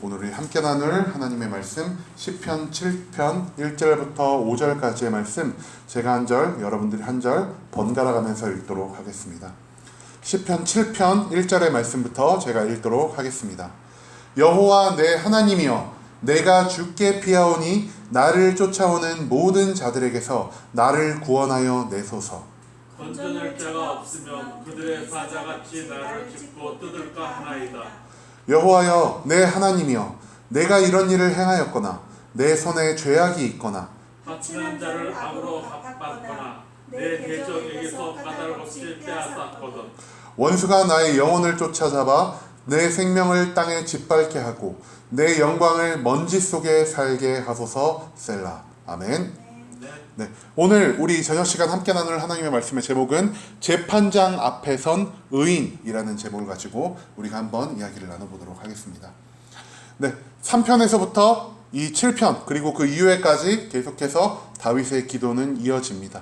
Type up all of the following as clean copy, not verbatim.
오늘 우리 함께 나눌 하나님의 말씀 시편 7편 1절부터 5절까지의 말씀, 제가 한 절, 여러분들이 한 절 번갈아 가면서 읽도록 하겠습니다. 시편 7편 1절의 말씀부터 제가 읽도록 하겠습니다. 여호와 내 하나님이여, 내가 주께 피하오니 나를 쫓아오는 모든 자들에게서 나를 구원하여 내소서. 건져낼 자가 없으면 그들의 사자같이 나를 짚고 뜯을까 하나이다. 여호와여 내 하나님이여, 내가 이런 일을 행하였거나 내 손에 죄악이 있거나 바치는 자를 악으로 갚았거나 내 대적에게서 까닭없이 빼앗았거든. 원수가 나의 영혼을 쫓아잡아 내 생명을 땅에 짓밟게 하고 내 영광을 먼지 속에 살게 하소서. 셀라. 아멘. 네, 오늘 우리 저녁 시간 함께 나눌 하나님의 말씀의 제목은 재판장 앞에 선 의인이라는 제목을 가지고 우리가 한번 이야기를 나눠보도록 하겠습니다. 네, 3편에서부터 이 7편 그리고 그 이후에까지 계속해서 다윗의 기도는 이어집니다.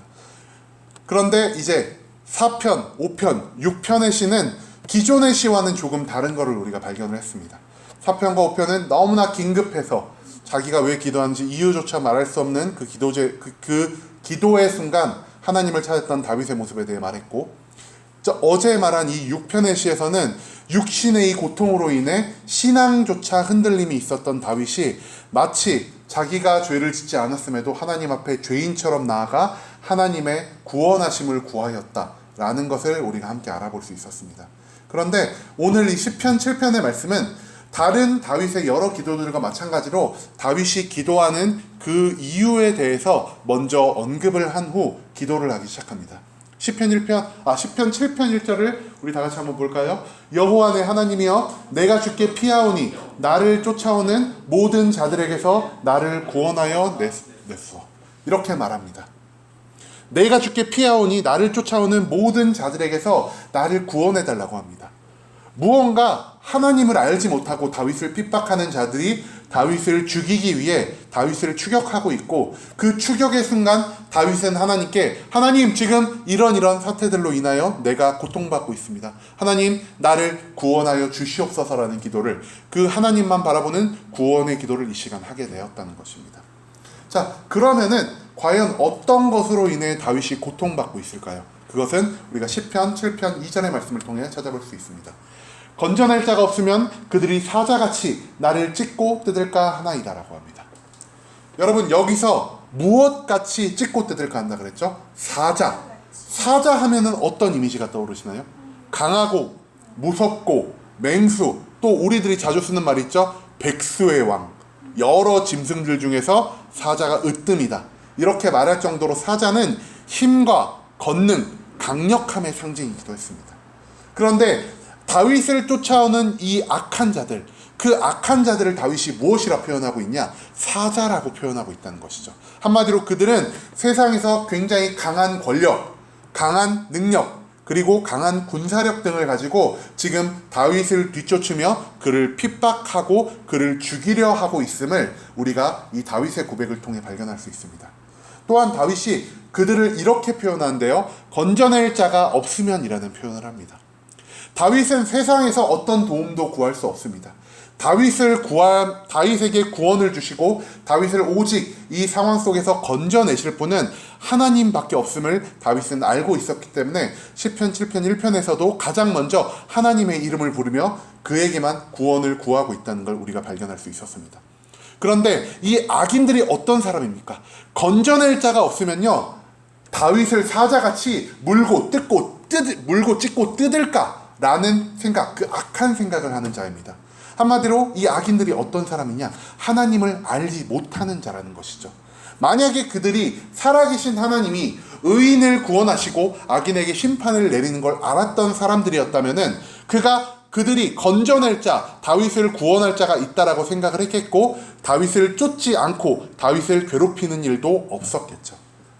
그런데 이제 4편, 5편, 6편의 시는 기존의 시와는 조금 다른 것을 우리가 발견을 했습니다. 4편과 5편은 너무나 긴급해서 자기가 왜 기도하는지 이유조차 말할 수 없는 그 기도의 순간 하나님을 찾았던 다윗의 모습에 대해 말했고, 어제 말한 이 6편의 시에서는 육신의 이 고통으로 인해 신앙조차 흔들림이 있었던 다윗이 마치 자기가 죄를 짓지 않았음에도 하나님 앞에 죄인처럼 나아가 하나님의 구원하심을 구하였다라는 것을 우리가 함께 알아볼 수 있었습니다. 그런데 오늘 이 시편 7편의 말씀은 다른 다윗의 여러 기도들과 마찬가지로 다윗이 기도하는 그 이유에 대해서 먼저 언급을 한 후 기도를 하기 시작합니다. 시편 7편 1절을 우리 다 같이 한번 볼까요? 여호와 내 하나님이여, 내가 주께 피하오니 나를 쫓아오는 모든 자들에게서 나를 구원하여 내소. 이렇게 말합니다. 내가 주께 피하오니 나를 쫓아오는 모든 자들에게서 나를 구원해달라고 합니다. 무언가 하나님을 알지 못하고 다윗을 핍박하는 자들이 다윗을 죽이기 위해 다윗을 추격하고 있고, 그 추격의 순간 다윗은 하나님께, 하나님 지금 이런 사태들로 인하여 내가 고통받고 있습니다. 하나님 나를 구원하여 주시옵소서라는 기도를, 그 하나님만 바라보는 구원의 기도를 이 시간 하게 되었다는 것입니다. 자, 그러면은 과연 어떤 것으로 인해 다윗이 고통받고 있을까요? 그것은 우리가 시편 7편 2절의 말씀을 통해 찾아볼 수 있습니다. 건져낼 자가 없으면 그들이 사자같이 나를 찢고 뜯을까 하나이다 라고 합니다. 여러분, 여기서 무엇같이 찢고 뜯을까 한다 그랬죠? 사자 하면은 어떤 이미지가 떠오르시나요? 강하고 무섭고 맹수, 또 우리들이 자주 쓰는 말이 있죠? 백수의 왕. 여러 짐승들 중에서 사자가 으뜸이다, 이렇게 말할 정도로 사자는 힘과 권능, 강력함의 상징이기도 했습니다. 그런데 다윗을 쫓아오는 이 악한 자들, 그 악한 자들을 다윗이 무엇이라 표현하고 있냐? 사자라고 표현하고 있다는 것이죠. 한마디로 그들은 세상에서 굉장히 강한 권력, 강한 능력, 그리고 강한 군사력 등을 가지고 지금 다윗을 뒤쫓으며 그를 핍박하고 그를 죽이려 하고 있음을 우리가 이 다윗의 고백을 통해 발견할 수 있습니다. 또한 다윗이 그들을 이렇게 표현하는데요, 건져낼 자가 없으면이라는 표현을 합니다. 다윗은 세상에서 어떤 도움도 구할 수 없습니다. 다윗에게 구원을 주시고 다윗을 오직 이 상황 속에서 건져내실 분은 하나님밖에 없음을 다윗은 알고 있었기 때문에 시편 7편 1편에서도 가장 먼저 하나님의 이름을 부르며 그에게만 구원을 구하고 있다는 걸 우리가 발견할 수 있었습니다. 그런데 이 악인들이 어떤 사람입니까? 건져낼 자가 없으면요, 다윗을 사자같이 물고 찢고 뜯을까 라는 생각, 그 악한 생각을 하는 자입니다. 한마디로 이 악인들이 어떤 사람이냐? 하나님을 알지 못하는 자라는 것이죠. 만약에 그들이 살아계신 하나님이 의인을 구원하시고 악인에게 심판을 내리는 걸 알았던 사람들이었다면은 그들이 건져낼 자, 다윗을 구원할 자가 있다라고 생각을 했겠고, 다윗을 쫓지 않고 다윗을 괴롭히는 일도 없었겠죠.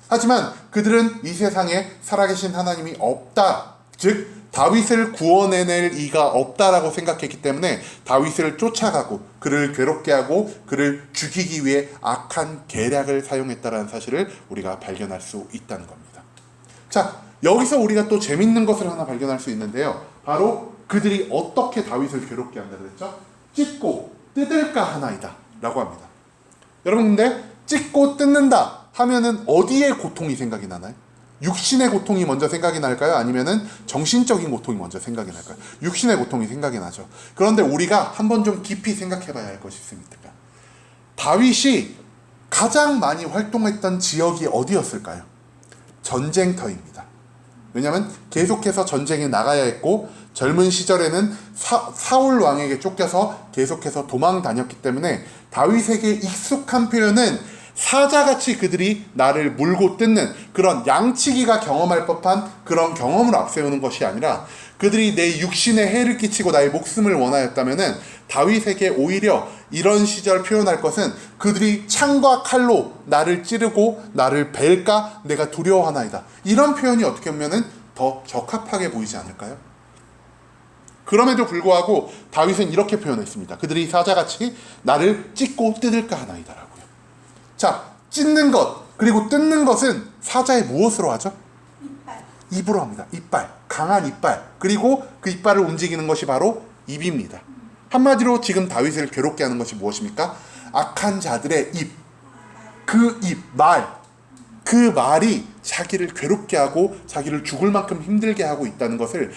하지만 그들은 이 세상에 살아계신 하나님이 없다, 즉 다윗을 구원해낼 이가 없다라고 생각했기 때문에 다윗을 쫓아가고 그를 괴롭게 하고 그를 죽이기 위해 악한 계략을 사용했다는 사실을 우리가 발견할 수 있다는 겁니다. 자, 여기서 우리가 또 재밌는 것을 하나 발견할 수 있는데요, 바로 그들이 어떻게 다윗을 괴롭게 한다 그랬죠? 찢고 뜯을까 하나이다 라고 합니다. 여러분, 근데 찢고 뜯는다 하면은 어디에 고통이 생각이 나나요? 육신의 고통이 먼저 생각이 날까요? 아니면은 정신적인 고통이 먼저 생각이 날까요? 육신의 고통이 생각이 나죠. 그런데 우리가 한번 좀 깊이 생각해 봐야 할 것이 있습니다. 다윗이 가장 많이 활동했던 지역이 어디였을까요? 전쟁터입니다. 왜냐하면 계속해서 전쟁에 나가야 했고, 젊은 시절에는 사울 왕에게 쫓겨서 계속해서 도망 다녔기 때문에 다윗에게 익숙한 표현은 사자같이 그들이 나를 물고 뜯는 그런 양치기가 경험할 법한 그런 경험을 앞세우는 것이 아니라, 그들이 내 육신에 해를 끼치고 나의 목숨을 원하였다면은 다윗에게 오히려 이런 시절 표현할 것은 그들이 창과 칼로 나를 찌르고 나를 벨까 내가 두려워하나이다. 이런 표현이 어떻게 보면은 더 적합하게 보이지 않을까요? 그럼에도 불구하고 다윗은 이렇게 표현했습니다. 그들이 사자같이 나를 찢고 뜯을까 하나이다 라고요. 자, 찢는 것 그리고 뜯는 것은 사자의 무엇으로 하죠? 이빨. 입으로 합니다. 이빨, 강한 이빨. 그리고 그 이빨을 움직이는 것이 바로 입입니다. 한마디로 지금 다윗을 괴롭게 하는 것이 무엇입니까? 악한 자들의 입, 그 입, 말, 그 말이 자기를 괴롭게 하고 자기를 죽을 만큼 힘들게 하고 있다는 것을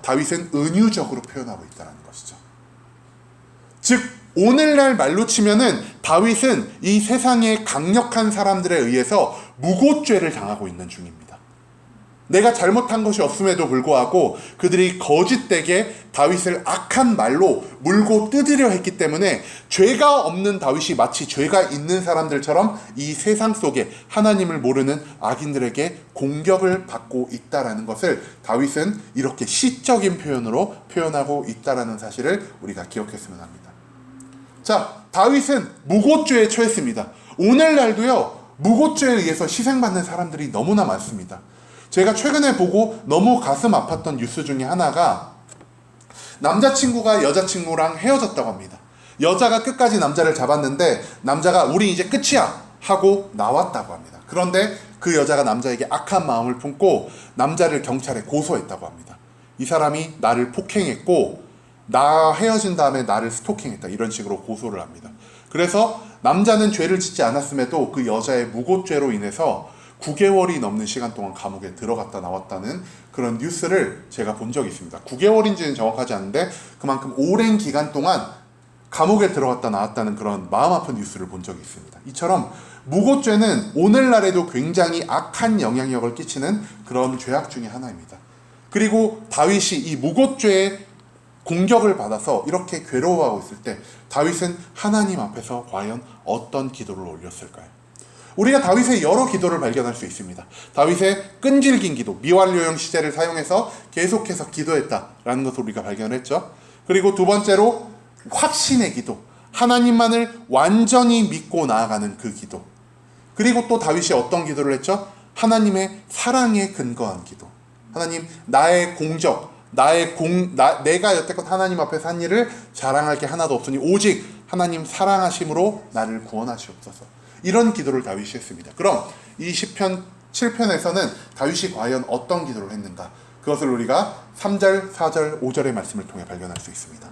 다윗은 은유적으로 표현하고 있다는 것이죠. 즉 오늘날 말로 치면은 다윗은 이 세상의 강력한 사람들에 의해서 무고죄를 당하고 있는 중입니다. 내가 잘못한 것이 없음에도 불구하고 그들이 거짓되게 다윗을 악한 말로 물고 뜯으려 했기 때문에 죄가 없는 다윗이 마치 죄가 있는 사람들처럼 이 세상 속에 하나님을 모르는 악인들에게 공격을 받고 있다라는 것을 다윗은 이렇게 시적인 표현으로 표현하고 있다라는 사실을 우리가 기억했으면 합니다. 자, 다윗은 무고죄에 처했습니다. 오늘날도요, 무고죄에 의해서 희생받는 사람들이 너무나 많습니다. 제가 최근에 보고 너무 가슴 아팠던 뉴스 중에 하나가 남자친구가 여자친구랑 헤어졌다고 합니다. 여자가 끝까지 남자를 잡았는데 남자가 우리 이제 끝이야 하고 나왔다고 합니다. 그런데 그 여자가 남자에게 악한 마음을 품고 남자를 경찰에 고소했다고 합니다. 이 사람이 나를 폭행했고 나 헤어진 다음에 나를 스토킹했다, 이런 식으로 고소를 합니다. 그래서 남자는 죄를 짓지 않았음에도 그 여자의 무고죄로 인해서 9개월이 넘는 시간 동안 감옥에 들어갔다 나왔다는 그런 뉴스를 제가 본 적이 있습니다. 9개월인지는 정확하지 않은데 그만큼 오랜 기간 동안 감옥에 들어갔다 나왔다는 그런 마음 아픈 뉴스를 본 적이 있습니다. 이처럼 무고죄는 오늘날에도 굉장히 악한 영향력을 끼치는 그런 죄악 중에 하나입니다. 그리고 다윗이 이 무고죄의 공격을 받아서 이렇게 괴로워하고 있을 때 다윗은 하나님 앞에서 과연 어떤 기도를 올렸을까요? 우리가 다윗의 여러 기도를 발견할 수 있습니다. 다윗의 끈질긴 기도, 미완료형 시제를 사용해서 계속해서 기도했다라는 것을 우리가 발견했죠. 그리고 두 번째로 확신의 기도, 하나님만을 완전히 믿고 나아가는 그 기도. 그리고 또 다윗이 어떤 기도를 했죠? 하나님의 사랑에 근거한 기도. 하나님, 나의 공적, 내가 여태껏 하나님 앞에서 한 일을 자랑할 게 하나도 없으니 오직 하나님 사랑하심으로 나를 구원하시옵소서. 이런 기도를 다윗이 했습니다. 그럼 이 시편 7편에서는 다윗이 과연 어떤 기도를 했는가? 그것을 우리가 3절, 4절, 5절의 말씀을 통해 발견할 수 있습니다.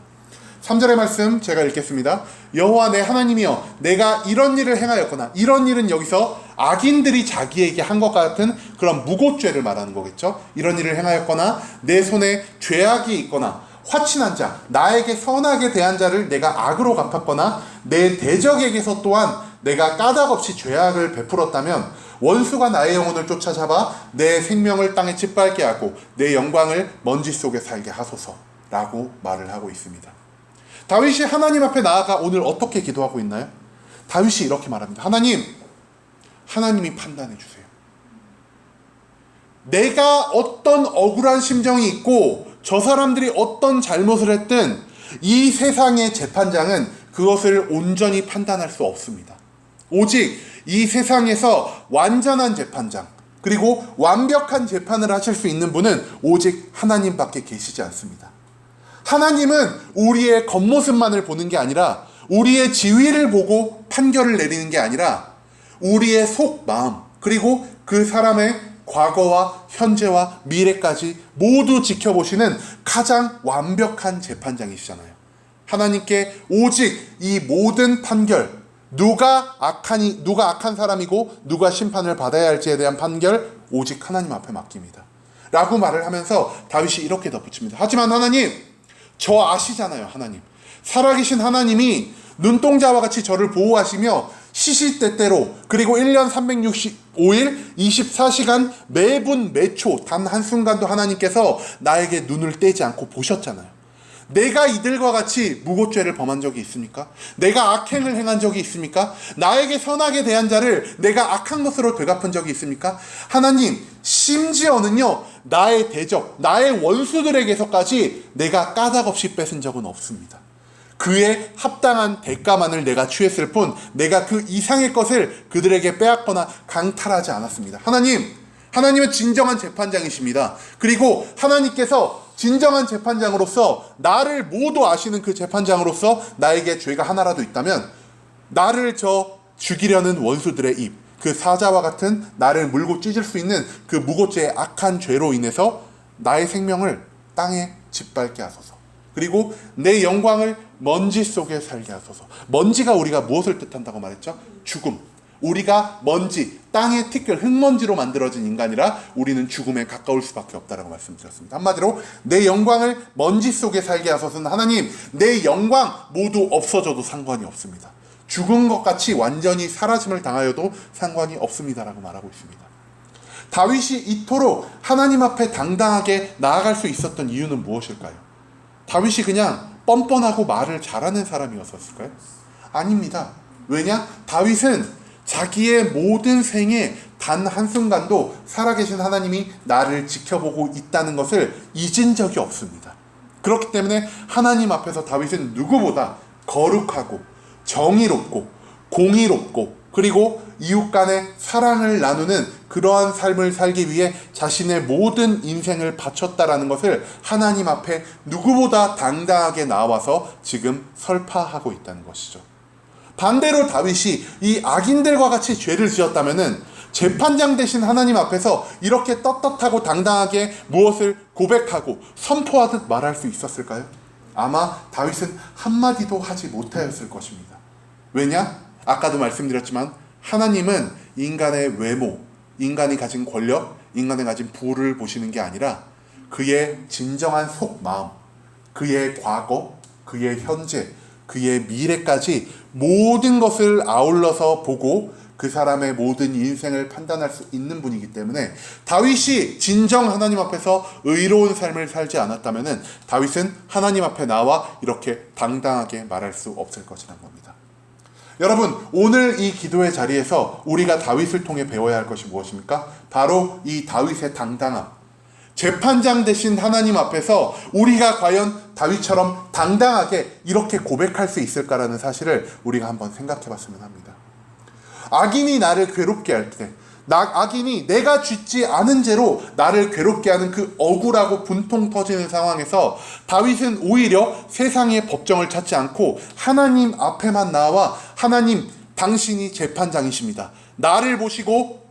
3절의 말씀 제가 읽겠습니다. 여호와 내 하나님이여, 내가 이런 일을 행하였거나, 이런 일은 여기서 악인들이 자기에게 한 것 같은 그런 무고죄를 말하는 거겠죠. 이런 일을 행하였거나 내 손에 죄악이 있거나 화친한 자, 나에게 선하게 대한 자를 내가 악으로 갚았거나 내 대적에게서 또한 내가 까닭없이 죄악을 베풀었다면 원수가 나의 영혼을 쫓아잡아 내 생명을 땅에 짓밟게 하고 내 영광을 먼지 속에 살게 하소서라고 말을 하고 있습니다. 다윗이 하나님 앞에 나아가 오늘 어떻게 기도하고 있나요? 다윗이 이렇게 말합니다. 하나님이 판단해 주세요. 내가 어떤 억울한 심정이 있고 저 사람들이 어떤 잘못을 했든 이 세상의 재판장은 그것을 온전히 판단할 수 없습니다. 오직 이 세상에서 완전한 재판장, 그리고 완벽한 재판을 하실 수 있는 분은 오직 하나님밖에 계시지 않습니다. 하나님은 우리의 겉모습만을 보는 게 아니라, 우리의 지위를 보고 판결을 내리는 게 아니라 우리의 속마음, 그리고 그 사람의 과거와 현재와 미래까지 모두 지켜보시는 가장 완벽한 재판장이시잖아요. 하나님께 오직 이 모든 판결, 누가 악한 사람이고 누가 심판을 받아야 할지에 대한 판결 오직 하나님 앞에 맡깁니다 라고 말을 하면서 다윗이 이렇게 덧붙입니다. 하지만 하나님, 저 아시잖아요. 하나님, 살아계신 하나님이 눈동자와 같이 저를 보호하시며 시시때때로, 그리고 1년 365일 24시간 매분 매초 단 한순간도 하나님께서 나에게 눈을 떼지 않고 보셨잖아요. 내가 이들과 같이 무고죄를 범한 적이 있습니까? 내가 악행을 행한 적이 있습니까? 나에게 선하게 대한 자를 내가 악한 것으로 되갚은 적이 있습니까? 하나님, 심지어는요, 나의 대적, 나의 원수들에게서까지 내가 까닭없이 뺏은 적은 없습니다. 그에 합당한 대가만을 내가 취했을 뿐 내가 그 이상의 것을 그들에게 빼앗거나 강탈하지 않았습니다. 하나님은 진정한 재판장이십니다. 그리고 하나님께서 진정한 재판장으로서, 나를 모두 아시는 그 재판장으로서 나에게 죄가 하나라도 있다면 나를 죽이려는 원수들의 입, 그 사자와 같은 나를 물고 찢을 수 있는 그 무고죄의 악한 죄로 인해서 나의 생명을 땅에 짓밟게 하소서. 그리고 내 영광을 먼지 속에 살게 하소서. 먼지가 우리가 무엇을 뜻한다고 말했죠? 죽음. 우리가 먼지, 땅의 티끌, 흙먼지로 만들어진 인간이라 우리는 죽음에 가까울 수밖에 없다라고 말씀드렸습니다. 한마디로 내 영광을 먼지 속에 살게 하소서는, 하나님, 내 영광 모두 없어져도 상관이 없습니다. 죽은 것 같이 완전히 사라짐을 당하여도 상관이 없습니다라고 말하고 있습니다. 다윗이 이토록 하나님 앞에 당당하게 나아갈 수 있었던 이유는 무엇일까요? 다윗이 그냥 뻔뻔하고 말을 잘하는 사람이었을까요? 아닙니다. 왜냐? 다윗은 자기의 모든 생에 단 한순간도 살아계신 하나님이 나를 지켜보고 있다는 것을 잊은 적이 없습니다. 그렇기 때문에 하나님 앞에서 다윗은 누구보다 거룩하고 정의롭고 공의롭고 그리고 이웃 간의 사랑을 나누는 그러한 삶을 살기 위해 자신의 모든 인생을 바쳤다라는 것을 하나님 앞에 누구보다 당당하게 나와서 지금 설파하고 있다는 것이죠. 반대로 다윗이 이 악인들과 같이 죄를 지었다면은 재판장 되신 하나님 앞에서 이렇게 떳떳하고 당당하게 무엇을 고백하고 선포하듯 말할 수 있었을까요? 아마 다윗은 한마디도 하지 못하였을 것입니다. 왜냐? 아까도 말씀드렸지만 하나님은 인간의 외모, 인간이 가진 권력, 인간이 가진 부를 보시는 게 아니라 그의 진정한 속마음, 그의 과거, 그의 현재, 그의 미래까지 모든 것을 아울러서 보고 그 사람의 모든 인생을 판단할 수 있는 분이기 때문에 다윗이 진정 하나님 앞에서 의로운 삶을 살지 않았다면 다윗은 하나님 앞에 나와 이렇게 당당하게 말할 수 없을 것이란 겁니다. 여러분, 오늘 이 기도의 자리에서 우리가 다윗을 통해 배워야 할 것이 무엇입니까? 바로 이 다윗의 당당함. 재판장 되신 하나님 앞에서 우리가 과연 다윗처럼 당당하게 이렇게 고백할 수 있을까라는 사실을 우리가 한번 생각해 봤으면 합니다. 악인이 나를 괴롭게 할 때, 악인이 내가 짓지 않은 죄로 나를 괴롭게 하는 그 억울하고 분통 터지는 상황에서 다윗은 오히려 세상의 법정을 찾지 않고 하나님 앞에만 나와 하나님, 당신이 재판장이십니다. 나를 보시고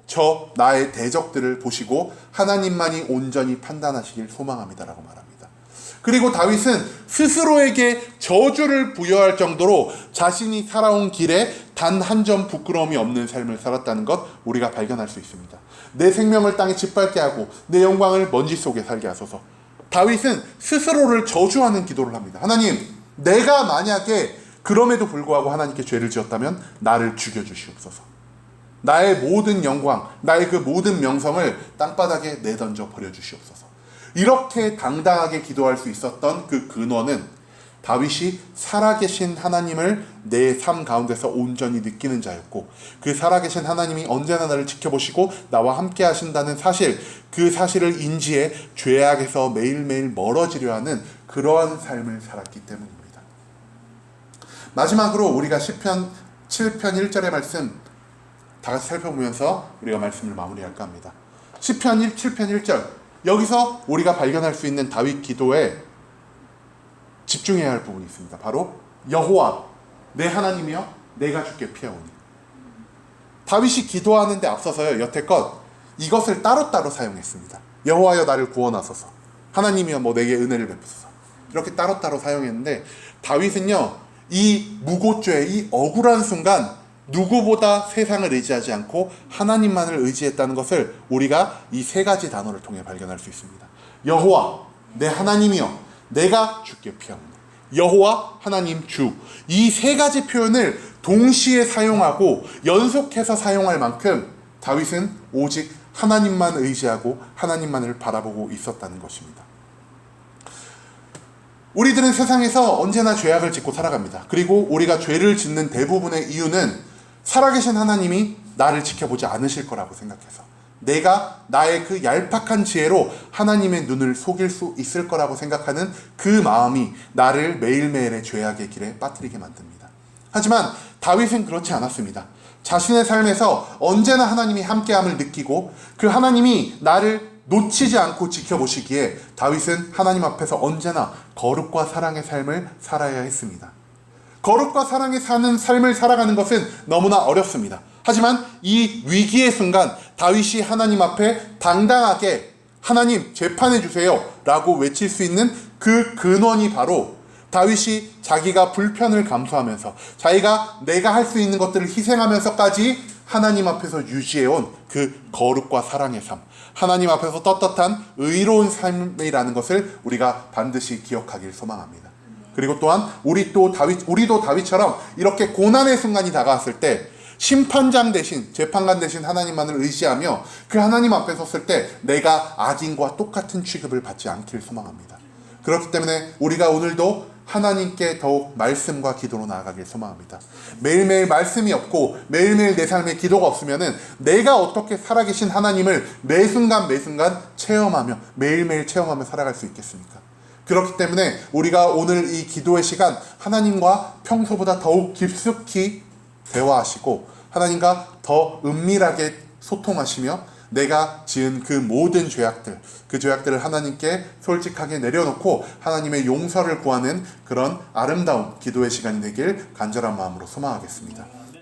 나의 대적들을 보시고 하나님만이 온전히 판단하시길 소망합니다라고 말합니다. 그리고 다윗은 스스로에게 저주를 부여할 정도로 자신이 살아온 길에 단 한 점 부끄러움이 없는 삶을 살았다는 것 우리가 발견할 수 있습니다. 내 생명을 땅에 짓밟게 하고 내 영광을 먼지 속에 살게 하소서. 다윗은 스스로를 저주하는 기도를 합니다. 하나님, 내가 만약에 그럼에도 불구하고 하나님께 죄를 지었다면 나를 죽여주시옵소서. 나의 모든 영광, 나의 그 모든 명성을 땅바닥에 내던져 버려주시옵소서. 이렇게 당당하게 기도할 수 있었던 그 근원은 다윗이 살아계신 하나님을 내 삶 가운데서 온전히 느끼는 자였고, 그 살아계신 하나님이 언제나 나를 지켜보시고 나와 함께 하신다는 사실, 그 사실을 인지해 죄악에서 매일매일 멀어지려 하는 그러한 삶을 살았기 때문입니다. 마지막으로 우리가 시편 7편 1절의 말씀 다 같이 살펴보면서 우리가 말씀을 마무리할까 합니다. 시편 7편 1절, 여기서 우리가 발견할 수 있는 다윗 기도에 집중해야 할 부분이 있습니다. 바로 여호와 내 하나님이여 내가 주께 피하오니. 다윗이 기도하는데 앞서서요, 여태껏 이것을 따로따로 사용했습니다. 여호와여 나를 구원하소서, 하나님이여 내게 은혜를 베푸소서. 이렇게 따로따로 사용했는데 다윗은요 이 무고죄, 이 억울한 순간 누구보다 세상을 의지하지 않고 하나님만을 의지했다는 것을 우리가 이 세 가지 단어를 통해 발견할 수 있습니다. 여호와 내 하나님이여 내가 주께 피하오니. 여호와 하나님 주, 이 세 가지 표현을 동시에 사용하고 연속해서 사용할 만큼 다윗은 오직 하나님만 의지하고 하나님만을 바라보고 있었다는 것입니다. 우리들은 세상에서 언제나 죄악을 짓고 살아갑니다. 그리고 우리가 죄를 짓는 대부분의 이유는 살아계신 하나님이 나를 지켜보지 않으실 거라고 생각해서, 내가 나의 그 얄팍한 지혜로 하나님의 눈을 속일 수 있을 거라고 생각하는 그 마음이 나를 매일매일의 죄악의 길에 빠뜨리게 만듭니다. 하지만 다윗은 그렇지 않았습니다. 자신의 삶에서 언제나 하나님이 함께함을 느끼고 그 하나님이 나를 놓치지 않고 지켜보시기에 다윗은 하나님 앞에서 언제나 거룩과 사랑의 삶을 살아야 했습니다. 거룩과 사랑에 사는 삶을 살아가는 것은 너무나 어렵습니다. 하지만 이 위기의 순간 다윗이 하나님 앞에 당당하게 하나님 재판해 주세요 라고 외칠 수 있는 그 근원이 바로 다윗이 자기가 불편을 감수하면서 자기가 내가 할 수 있는 것들을 희생하면서까지 하나님 앞에서 유지해온 그 거룩과 사랑의 삶, 하나님 앞에서 떳떳한 의로운 삶이라는 것을 우리가 반드시 기억하길 소망합니다. 그리고 또한 우리도 다윗처럼 이렇게 고난의 순간이 다가왔을 때 심판장 대신, 재판관 대신 하나님만을 의지하며 그 하나님 앞에 섰을 때 내가 악인과 똑같은 취급을 받지 않길 소망합니다. 그렇기 때문에 우리가 오늘도 하나님께 더욱 말씀과 기도로 나아가길 소망합니다. 매일매일 말씀이 없고 매일매일 내 삶에 기도가 없으면은 내가 어떻게 살아계신 하나님을 매 순간 체험하며 매일매일 체험하며 살아갈 수 있겠습니까? 그렇기 때문에 우리가 오늘 이 기도의 시간 하나님과 평소보다 더욱 깊숙이 대화하시고 하나님과 더 은밀하게 소통하시며 내가 지은 그 모든 죄악들, 그 죄악들을 하나님께 솔직하게 내려놓고 하나님의 용서를 구하는 그런 아름다운 기도의 시간이 되길 간절한 마음으로 소망하겠습니다.